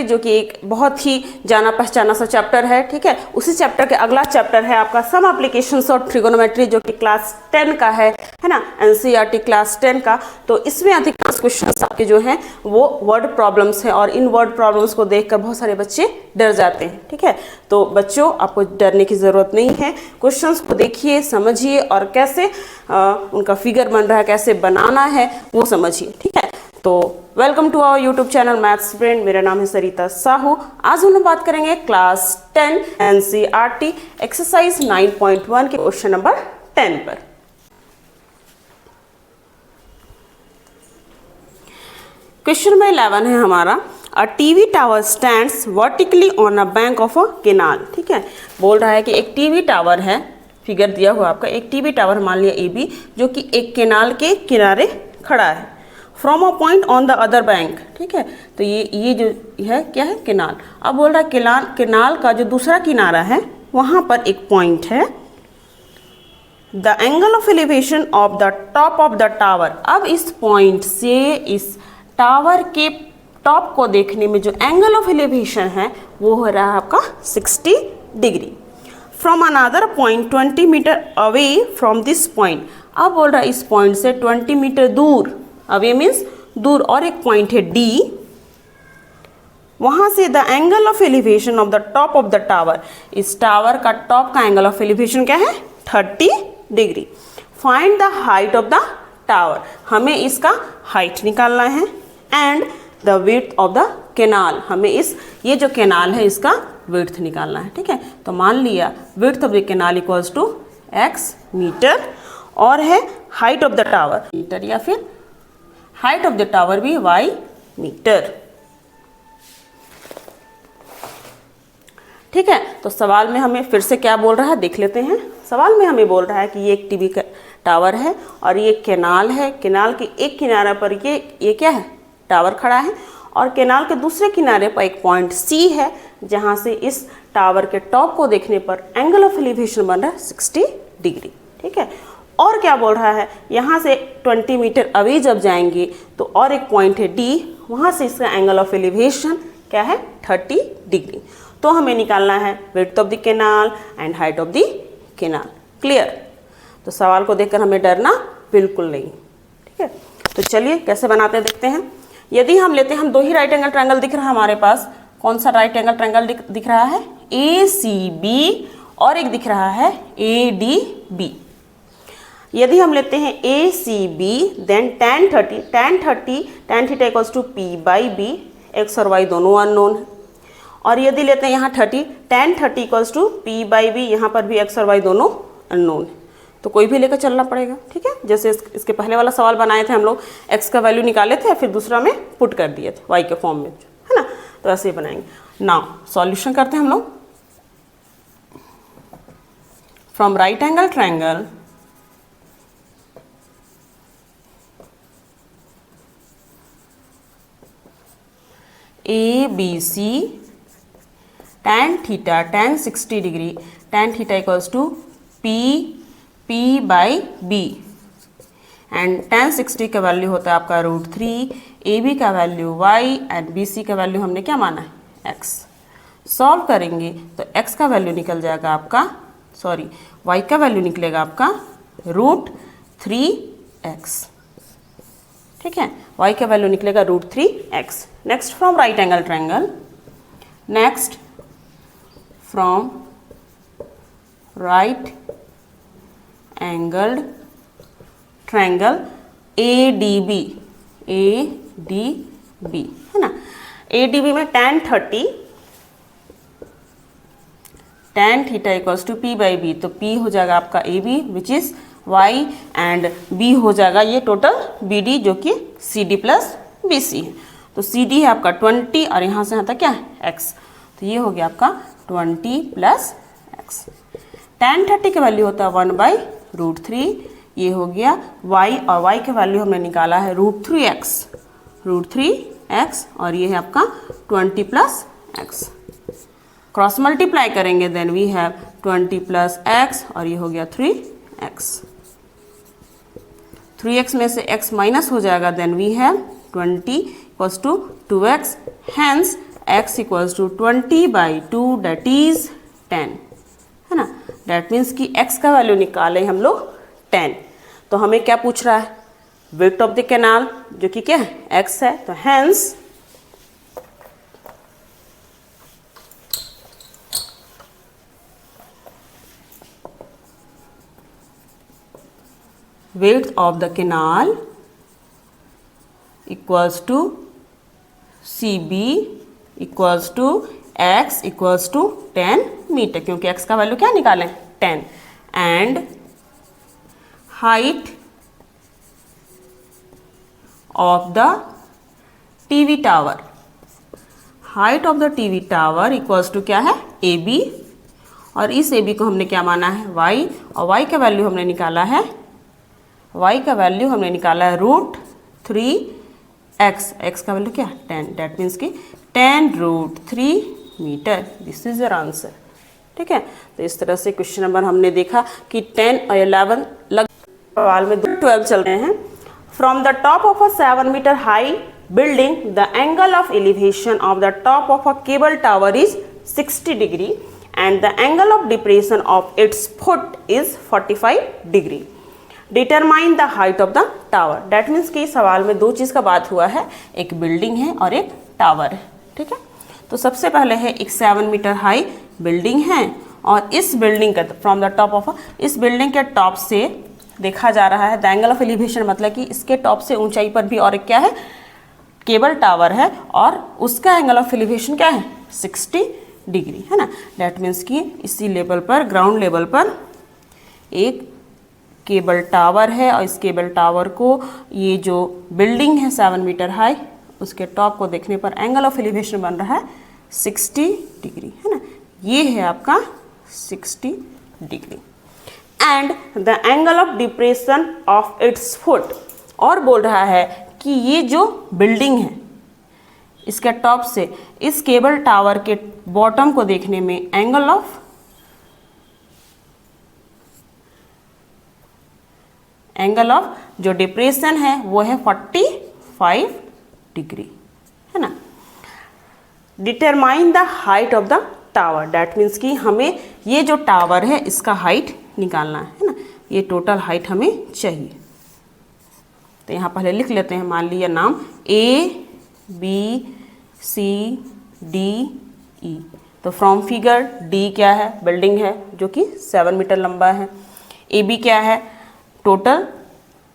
जो कि एक बहुत ही जाना पहचाना सा चैप्टर है, ठीक है। उसी चैप्टर के अगला चैप्टर है आपका सम एप्लीकेशंस ऑफ ट्रिगोनोमेट्री, जो कि क्लास 10 का है ना, एनसीईआरटी क्लास 10 का। तो इसमें अधिकांश क्वेश्चंस आपके जो हैं वो वर्ड प्रॉब्लम्स हैं, और इन वर्ड प्रॉब्लम्स को देखकर बहुत सारे बच्चे डर जाते हैं, ठीक है। तो बच्चों, आपको डरने की ज़रूरत नहीं है। क्वेश्चंस को देखिए, समझिए, और कैसे उनका फिगर बन रहा है, कैसे बनाना है वो समझिए, ठीक है। तो welcome to our YouTube channel maths friend. मेरा नाम है सरिता साहू। आज हम लोग बात करेंगे क्लास 10 एनसीईआरटी एक्सरसाइज 9.1 के क्वेश्चन नंबर 10 पर। क्वेश्चन नंबर 11 है हमारा, a TV tower stands vertically on a bank of a canal, ठीक है। बोल रहा है कि एक टीवी टावर है, फिगर दिया हुआ आपका, एक टीवी टावर मान लिया ए बी, जो कि एक केनाल के किनारे खड़ा है, from a point on the other bank, ठीक है। तो ये जो है क्या है, केनाल। अब बोल रहा है केनाल का जो दूसरा किनारा है वहां पर एक पॉइंट है। The angle of elevation of the top of the tower. अब इस पॉइंट से इस टावर के टॉप को देखने में जो एंगल ऑफ एलिवेशन है वो हो रहा है आपका 60 degree. From another point 20 metre away from this point. अब बोल रहा है इस पॉइंट से 20 मीटर दूर, अवे मीन्स दूर, और एक पॉइंट है डी, वहां से the angle of elevation of the top of the tower. इस टावर का टॉप का एंगल ऑफ एलिवेशन क्या है, 30 degree. Find the height of the tower. हमें इसका हाइट निकालना है, and the width of the canal. हमें ये जो केनाल है इसका विड्थ निकालना है, ठीक है। तो मान लिया width of the canal equals to x metre, और है height of the tower metre, या फिर हाइट ऑफ द टावर भी y मीटर, ठीक है। तो सवाल में हमें फिर से क्या बोल रहा है देख लेते हैं। सवाल में हमें बोल रहा है कि ये एक टीवी का टावर है और ये केनाल है। केनाल के एक किनारे पर ये क्या है, टावर खड़ा है, और केनाल के दूसरे किनारे पर एक पॉइंट सी है, जहां से इस टावर के टॉप को देखने पर एंगल ऑफ एलिवेशन बन रहा है 60 डिग्री, ठीक है। और क्या बोल रहा है, यहाँ से 20 मीटर अवे जब जाएंगे तो और एक पॉइंट है डी, वहाँ से इसका एंगल ऑफ एलिवेशन क्या है, 30 डिग्री। तो हमें निकालना है width of the canal and height of the canal. Clear. तो सवाल को देखकर हमें डरना बिल्कुल नहीं, ठीक है। तो चलिए कैसे बनाते हैं देखते हैं। यदि हम लेते हैं, हम दो ही राइट एंगल ट्रायंगल दिख रहा है हमारे पास। कौन सा राइट एंगल ट्रायंगल दिख रहा है, ACB, और एक दिख रहा है ADB। यदि हम लेते हैं ACB, then tan theta equals to P/B, x और y दोनों अननोन है। और यदि लेते हैं यहाँ 30, tan 30 इक्वल्स टू P/B, यहाँ पर भी x और y दोनों अननोन है, तो कोई भी लेकर चलना पड़ेगा, ठीक है। जैसे इसके पहले वाला सवाल बनाए थे हम लोग, x का वैल्यू निकाले थे, फिर दूसरा में पुट कर दिए थे y के फॉर्म में, है ना। तो ऐसे ही बनाएंगे। नाउ सॉल्यूशन करते हैं हम लोग। From right angle triangle ABC, tan theta, tan 60 degree, tan theta equals to P/B, and tan 60 का वैल्यू होता है आपका √3, AB का वैल्यू y, एंड BC का वैल्यू हमने क्या माना है, x। सॉल्व करेंगे तो x का वैल्यू निकल जाएगा आपका, सॉरी y का वैल्यू निकलेगा आपका √3x, ठीक है। y का वैल्यू निकलेगा √3x। Next from right angle triangle, next from right angled triangle ADB, है ना। ADB में tan 30, tan theta equals to P/B, तो P हो जाएगा आपका AB which is y, and B हो जाएगा ये टोटल BD जो कि CD प्लस BC है। तो CD है आपका 20, और यहाँ से यहाँ तक क्या है, x। तो ये हो गया आपका 20 प्लस x। tan 30 का वैल्यू होता है 1/√3, ये हो गया y, और y के वैल्यू हमने निकाला है √3x, और ये है आपका 20 प्लस x। क्रॉस मल्टीप्लाई करेंगे, then we have 20 plus x, और ये हो गया 3x। 3x में से x माइनस हो जाएगा, then we have 20 equals to 2x, hence x equals to 20/2 that is 10, है ना। दैट मीन्स कि x का वैल्यू निकाले हम लोग 10। तो हमें क्या पूछ रहा है, विड्थ ऑफ द कैनाल, जो कि क्या है x है। तो hence width of the canal equals to CB equals to x equals to 10 metre, क्योंकि x का वैल्यू क्या निकालें 10, and height of the TV tower, height of the TV tower equals to क्या है AB, और इस AB को हमने क्या माना है y, और y का वैल्यू हमने निकाला है √3x, x का वैल्यू क्या 10, दैट मीन्स कि 10√3 metre. This is your answer. ठीक है, तो इस तरह से क्वेश्चन नंबर हमने देखा कि 10 और 11 लग सवाल में 12 चल रहे हैं। From the top of a 7 metre high building the angle of elevation of the top of a cable tower is 60 degree and the angle of depression of its foot is 45 degree. Determine the height of the tower. That means कि सवाल में दो चीज़ का बात हुआ है, एक building है और एक टावर है। ठीक है, तो सबसे पहले है एक 7 मीटर हाई बिल्डिंग है, और इस बिल्डिंग का फ्रॉम द टॉप ऑफ, इस बिल्डिंग के टॉप से देखा जा रहा है द एंगल ऑफ एलिवेशन, मतलब कि इसके टॉप से ऊंचाई पर भी और एक क्या है केबल टावर है, और उसका एंगल ऑफ एलिवेशन क्या है 60 डिग्री, है ना। डैट मीन्स कि इसी लेवल पर, ग्राउंड लेवल पर एक केबल टावर है, और इस केबल टावर को ये जो बिल्डिंग है 7 मीटर हाई, उसके टॉप को देखने पर एंगल ऑफ एलिवेशन बन रहा है 60 डिग्री, है ना। ये है आपका 60 degree. And the angle of depression of its foot, और बोल रहा है कि ये जो बिल्डिंग है इसके टॉप से इस केबल टावर के बॉटम को देखने में एंगल ऑफ जो डिप्रेशन है वो है 45 डिग्री, है ना। Determine the height of the tower, that means कि हमें ये जो टावर है इसका हाइट निकालना है ना, ये टोटल हाइट हमें चाहिए। तो यहाँ पहले लिख लेते हैं, मान लिया नाम ABCDE। तो फ्रॉम फिगर D क्या है बिल्डिंग है जो कि 7 मीटर लंबा है, AB क्या है टोटल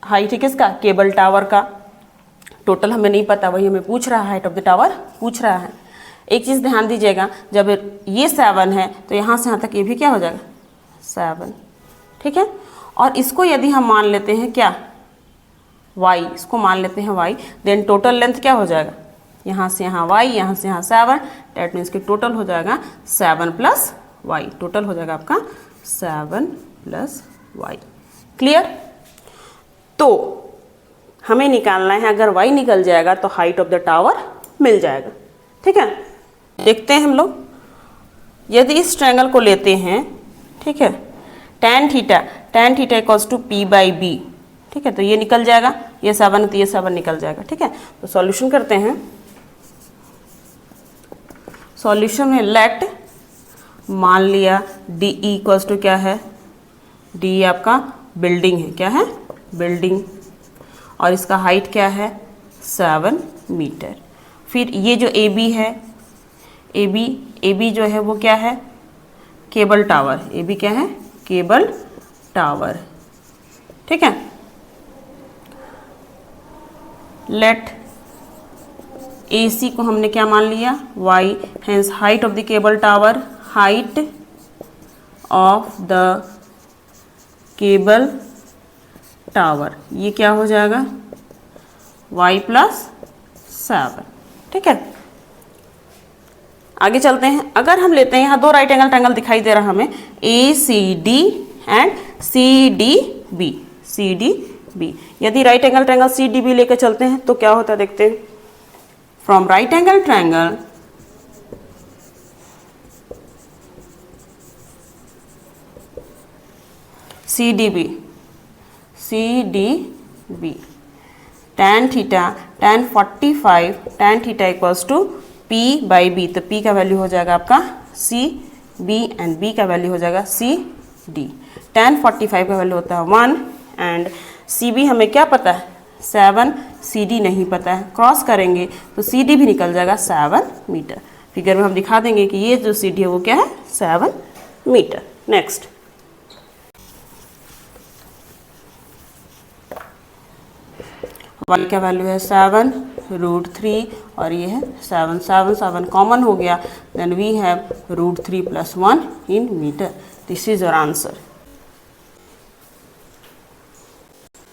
हाइट है किसका केबल टावर का, टोटल हमें नहीं पता, वही हमें पूछ रहा है, हाइट ऑफ द टावर पूछ रहा है। एक चीज़ ध्यान दीजिएगा, जब ये 7 है तो यहाँ से यहाँ तक ये भी क्या हो जाएगा 7, ठीक है। और इसको यदि हम मान लेते हैं क्या y, इसको मान लेते हैं y, देन टोटल लेंथ क्या हो जाएगा, यहाँ से यहाँ y, यहाँ से यहाँ 7, डैट मीन्स कि टोटल हो जाएगा 7 + y, टोटल हो जाएगा आपका 7 + y। क्लियर। तो हमें निकालना है, अगर y निकल जाएगा तो हाइट ऑफ द टावर मिल जाएगा। ठीक है, देखते हैं हम लोग, यदि इस ट्रायंगल को लेते हैं, ठीक है, tan theta equals to P/B, ठीक है, तो ये निकल जाएगा, ये 7 तो ये 7 निकल जाएगा। ठीक है, तो सॉल्यूशन करते हैं। सॉल्यूशन में लेट, मान लिया DE इक्वल्स टू क्या है, DE आपका बिल्डिंग है, क्या है बिल्डिंग, और इसका हाइट क्या है 7 मीटर। फिर ये जो AB है, AB जो है वो क्या है केबल टावर, AB क्या है केबल टावर। ठीक है, लेट AC को हमने क्या मान लिया y, hence height of the cable tower, height of the cable tower, ये क्या हो जाएगा y + 7। ठीक है, आगे चलते हैं। अगर हम लेते हैं, यहाँ 2 राइट एंगल ट्रायंगल दिखाई दे रहा हमें, ACD एंड CDB। यदि राइट एंगल ट्रायंगल CDB लेकर चलते हैं तो क्या होता है देखते हैं। From right angle triangle CDB, tan 45, tan theta equals to P/B, तो P का वैल्यू हो जाएगा आपका CB एंड B का वैल्यू हो जाएगा CD। tan 45 का वैल्यू होता है 1 एंड CB हमें क्या पता है 7, CD नहीं पता है, क्रॉस करेंगे तो CD भी निकल जाएगा 7 मीटर। फिगर में हम दिखा देंगे कि ये जो CD है वो क्या है 7 मीटर। नेक्स्ट, y का वैल्यू है 7√3 और ये है 7, 7 7 कॉमन हो गया, then we have √3 + 1 in metre. This is your answer.